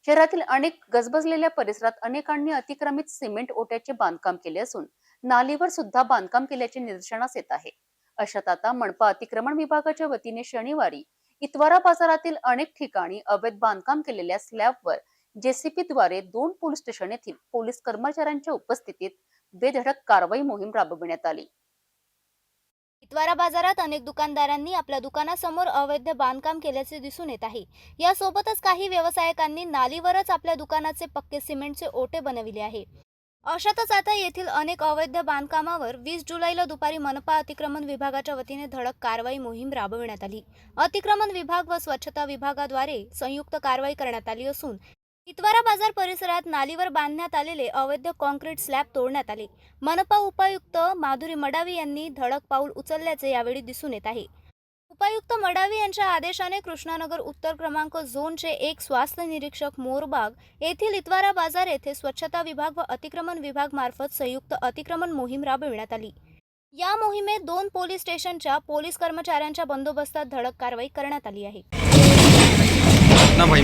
शहरातील अनेक गजबजलेल्या परिसरात अनेकांनी अतिक्रमित सिमेंट ओट्याचे बांधकाम केले असून नालीवर सुद्धा बांधकाम केल्याचे निदर्शनास येत आहे. अशात आता मनपा अतिक्रमण विभागाच्या वतीने शनिवारी इतवारा बाजारातील अनेक ठिकाणी अवैध बांधकाम केलेल्या स्लॅबवर जेसीबीद्वारे 2 पोलीस स्टेशन येथील पोलीस कर्मचाऱ्यांच्या उपस्थितीत बेधडक कारवाई मोहीम राबविण्यात आली. इतवारा बाजारात अनेक दुकानदारांनी आपल्या दुकानासमोर अवैध बांधकाम केल्याचे दिसून येत आहे. यासोबतच काही व्यावसायिकांनी नालीवरच आपल्या दुकानाचे पक्के सिमेंटचे ओटे बनविले आहे. अशातच आता येथील अनेक अवैध बांधकामावर 20 जुलैला दुपारी मनपा अतिक्रमण विभागाच्या वतीने धडक कारवाई मोहीम राबविण्यात आली. अतिक्रमण विभाग व स्वच्छता विभागाद्वारे संयुक्त कारवाई करण्यात आली असून इतवारा बाजार परिसरात नालीवर बांधण्यात आलेले अवैध कॉन्क्रीट स्लॅब तोडण्यात आले. मनपा उपायुक्त माधुरी मडावी यांनी धडक पाऊल उचलल्याचे यावेळी दिसून येत आहे. उपायुक्त मडावी यांच्या आदेशाने कृष्णानगर उत्तर क्रमांक झोनचे 1 स्वास्थ्य निरीक्षक मोरबाग येथील इतवारा बाजार येथे स्वच्छता विभाग व अतिक्रमण विभाग मार्फत संयुक्त अतिक्रमण मोहीम राबविण्यात आली. या मोहिमेत 2 पोलीस स्टेशनच्या पोलीस कर्मचाऱ्यांच्या बंदोबस्तात धडक कारवाई करण्यात आली आहे. ना भाई